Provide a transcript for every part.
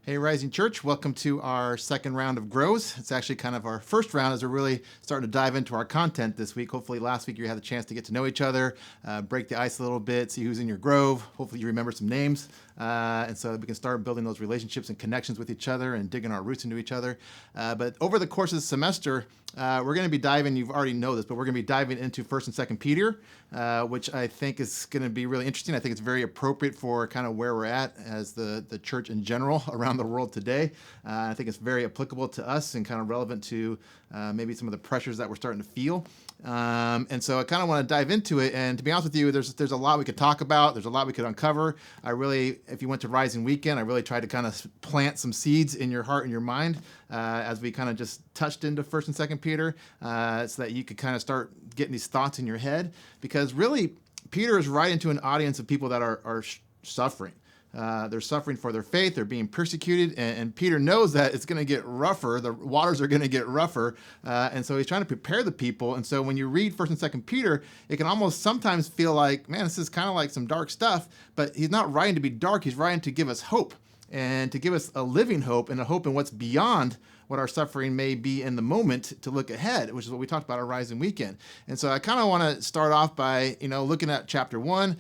Hey, Rising Church, welcome to our second round of Grows. It's actually kind of our first round as we're really starting to dive into our content this week. Hopefully last week you had a chance to get to know each other, break the ice a little bit, see who's in your grove. Hopefully you remember some names. And so we can start building those relationships and connections with each other and digging our roots into each other. But over the course of the semester, we're going to be diving, you've already know this, but we're going to be diving into 1st and 2nd Peter, which I think is going to be really interesting. I think it's very appropriate for kind of where we're at as the church in general around the world today. I think it's very applicable to us and kind of relevant to maybe some of the pressures that we're starting to feel. And so I kind of want to dive into it. And to be honest with you, there's a lot we could talk about. There's a lot we could uncover. If you went to Rising Weekend, I really tried to kind of plant some seeds in your heart and your mind as we kind of just touched into 1st and 2nd Peter so that you could kind of start getting these thoughts in your head. Because really, Peter is writing to an audience of people that are suffering. They're suffering for their faith. They're being persecuted. And Peter knows that it's going to get rougher. The waters are going to get rougher. And so he's trying to prepare the people. And so when you read 1st and 2nd Peter, it can almost sometimes feel like, man, this is kind of like some dark stuff. But he's not writing to be dark. He's writing to give us hope and to give us a living hope and a hope in what's beyond what our suffering may be in the moment to look ahead, which is what we talked about our Rising Weekend. And so I kind of want to start off by, looking at chapter 1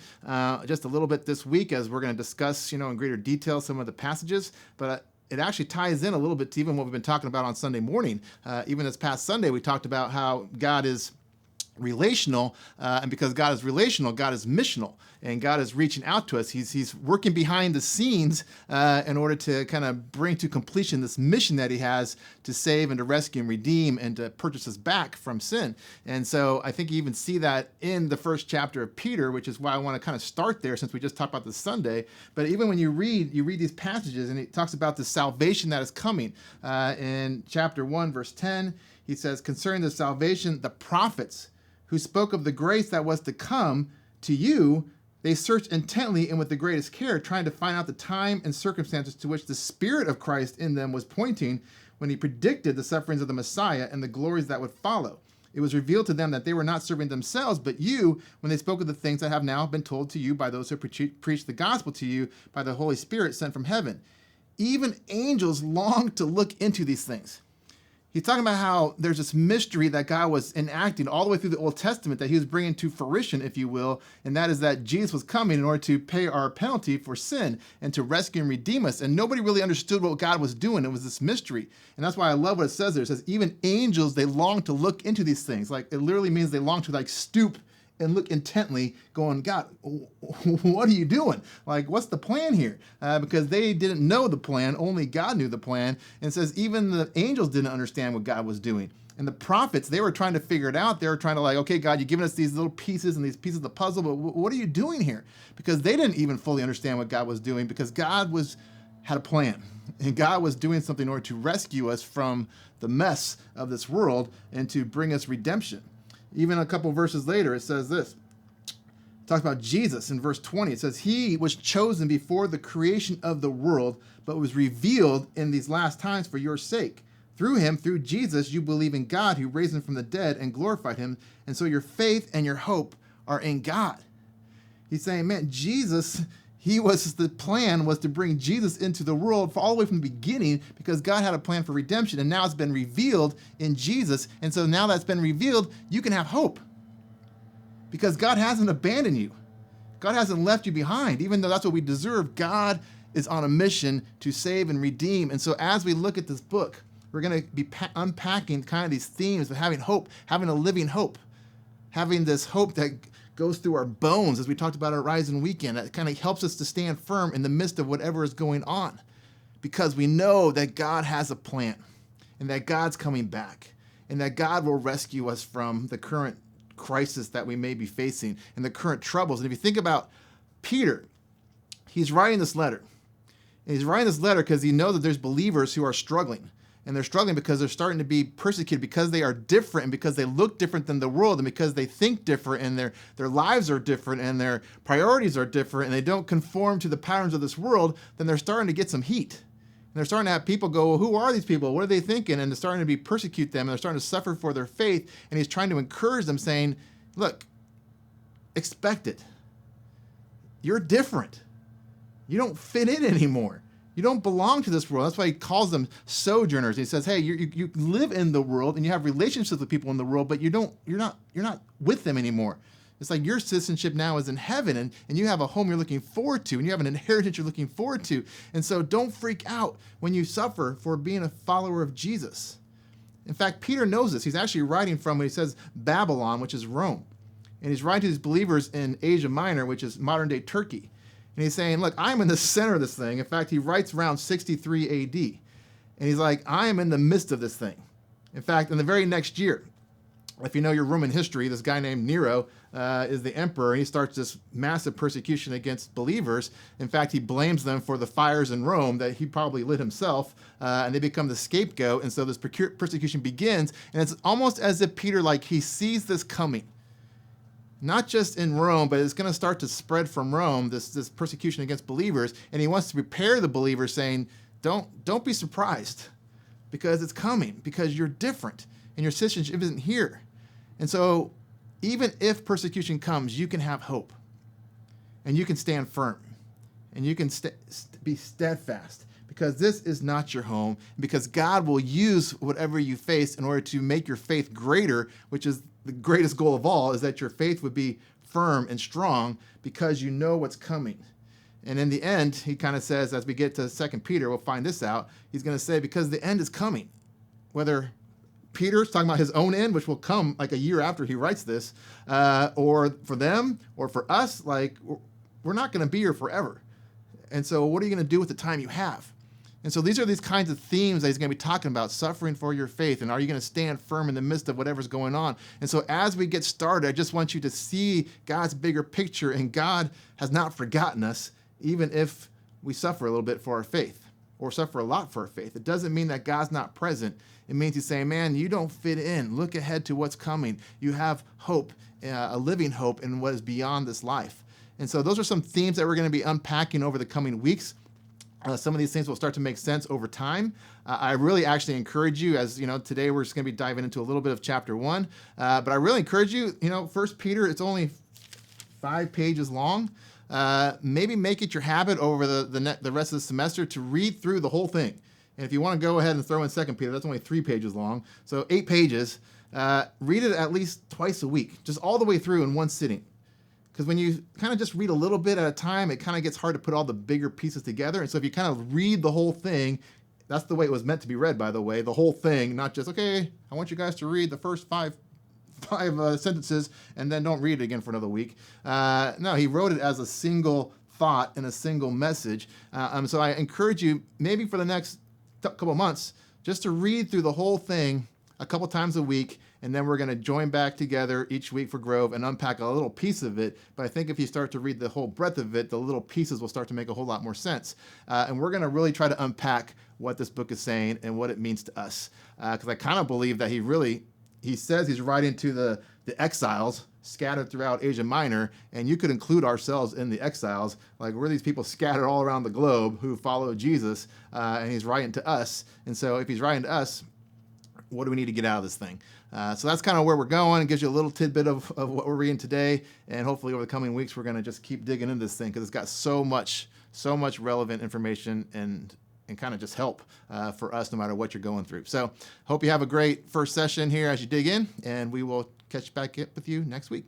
just a little bit this week as we're going to discuss, in greater detail some of the passages. But it actually ties in a little bit to even what we've been talking about on Sunday morning. Even this past Sunday, we talked about how God is relational, and because God is relational, God is missional, and God is reaching out to us. He's working behind the scenes in order to kind of bring to completion this mission that he has to save and to rescue and redeem and to purchase us back from sin. And so I think you even see that in the first chapter of Peter, which is why I want to kind of start there since we just talked about this Sunday. But even when you read these passages, and it talks about the salvation that is coming. In chapter 1, verse 10, he says, concerning the salvation, the prophets who spoke of the grace that was to come to you, they searched intently and with the greatest care, trying to find out the time and circumstances to which the Spirit of Christ in them was pointing when he predicted the sufferings of the Messiah and the glories that would follow. It was revealed to them that they were not serving themselves, but you, when they spoke of the things that have now been told to you by those who preach the gospel to you by the Holy Spirit sent from heaven. Even angels long to look into these things. He's talking about how there's this mystery that God was enacting all the way through the Old Testament that he was bringing to fruition, if you will, and that is that Jesus was coming in order to pay our penalty for sin and to rescue and redeem us. And nobody really understood what God was doing. It was this mystery. And that's why I love what it says there. It says, even angels, they long to look into these things. Like, it literally means they long to stoop and look intently, going, God, what are you doing? Like, what's the plan here? Because they didn't know the plan. Only God knew the plan. And it says even the angels didn't understand what God was doing. And the prophets, they were trying to figure it out. They were trying to okay, God, you've given us these little pieces and these pieces of the puzzle, but what are you doing here? Because they didn't even fully understand what God was doing, because God had a plan. And God was doing something in order to rescue us from the mess of this world and to bring us redemption. Even a couple verses later, it says this. It talks about Jesus in verse 20. It says, he was chosen before the creation of the world, but was revealed in these last times for your sake. Through him, through Jesus, you believe in God who raised him from the dead and glorified him. And so your faith and your hope are in God. He's saying, man, Jesus, the plan was to bring Jesus into the world all the way from the beginning, because God had a plan for redemption, and now it's been revealed in Jesus. And so now that's been revealed, you can have hope, because God hasn't abandoned you. God hasn't left you behind, even though that's what we deserve. God is on a mission to save and redeem. And so as we look at this book, we're going to be unpacking kind of these themes of having hope, having a living hope, having this hope that goes through our bones, as we talked about our Rising Weekend. That kind of helps us to stand firm in the midst of whatever is going on, because we know that God has a plan and that God's coming back and that God will rescue us from the current crisis that we may be facing and the current troubles. And if you think about Peter, he's writing this letter. And he's writing this letter because he knows that there's believers who are struggling. And they're struggling because they're starting to be persecuted, because they are different and because they look different than the world, and because they think different and their lives are different and their priorities are different and they don't conform to the patterns of this world. Then they're starting to get some heat. And they're starting to have people go, well, who are these people? What are they thinking? And they're starting to persecute them, and they're starting to suffer for their faith. And he's trying to encourage them, saying, look, expect it. You're different. You don't fit in anymore. You don't belong to this world. That's why he calls them sojourners. He says, hey, you live in the world and you have relationships with people in the world, but you're not with them anymore. It's like your citizenship now is in heaven, and you have a home you're looking forward to, and you have an inheritance you're looking forward to. And so don't freak out when you suffer for being a follower of Jesus. In fact, Peter knows this. He's actually writing from, when he says Babylon, which is Rome. And he's writing to these believers in Asia Minor, which is modern-day Turkey. And he's saying, look, I'm in the center of this thing. In fact, he writes around 63 AD. And he's like, I am in the midst of this thing. In fact, in the very next year, if you know your Roman history, this guy named Nero is the emperor, and he starts this massive persecution against believers. In fact, he blames them for the fires in Rome that he probably lit himself, and they become the scapegoat. And so this persecution begins, and it's almost as if Peter, like, he sees this coming. Not just in Rome, but it's going to start to spread from Rome, this persecution against believers. And he wants to prepare the believers, saying, don't be surprised, because it's coming, because you're different, and your citizenship isn't here. And so even if persecution comes, you can have hope, and you can stand firm, and you can be steadfast, because this is not your home, because God will use whatever you face in order to make your faith greater, which is the greatest goal of all, is that your faith would be firm and strong because you know what's coming. And in the end, he kind of says, as we get to 2 Peter, we'll find this out, he's going to say, because the end is coming. Whether Peter's talking about his own end, which will come like a year after he writes this, or for them, or for us, like, we're not going to be here forever. And so what are you going to do with the time you have? And so these are these kinds of themes that he's going to be talking about, suffering for your faith, and are you going to stand firm in the midst of whatever's going on? And so as we get started, I just want you to see God's bigger picture, and God has not forgotten us, even if we suffer a little bit for our faith, or suffer a lot for our faith. It doesn't mean that God's not present. It means he's saying, man, you don't fit in. Look ahead to what's coming. You have hope, a living hope in what is beyond this life. And so those are some themes that we're going to be unpacking over the coming weeks. Some of these things will start to make sense over time. I really actually encourage you, as you know, today we're just going to be diving into a little bit of chapter 1. But I really encourage you, 1 Peter, it's only 5 pages long. Maybe make it your habit over the rest of the semester to read through the whole thing. And if you want to go ahead and throw in 2 Peter, that's only 3 pages long. So 8 pages. Read it at least twice a week, just all the way through in one sitting. Because when you kind of just read a little bit at a time, it kind of gets hard to put all the bigger pieces together. And so if you kind of read the whole thing, that's the way it was meant to be read, by the way, the whole thing, not just, okay, I want you guys to read the first five sentences and then don't read it again for another week. No, he wrote it as a single thought and a single message. So I encourage you, maybe for the next couple months, just to read through the whole thing a couple times a week, and then we're going to join back together each week for Grove and unpack a little piece of it. But I think if you start to read the whole breadth of it, the little pieces will start to make a whole lot more sense. And we're going to really try to unpack what this book is saying and what it means to us. Because I kind of believe that he says he's writing to the exiles scattered throughout Asia Minor, and you could include ourselves in the exiles. Like, we're these people scattered all around the globe who follow Jesus, and he's writing to us. And so if he's writing to us, what do we need to get out of this thing? So that's kind of where we're going. It gives you a little tidbit of what we're reading today, and hopefully over the coming weeks we're going to just keep digging into this thing, because it's got so much relevant information and kind of just help for us no matter what you're going through. So hope you have a great first session here as you dig in, and we will catch back up with you next week.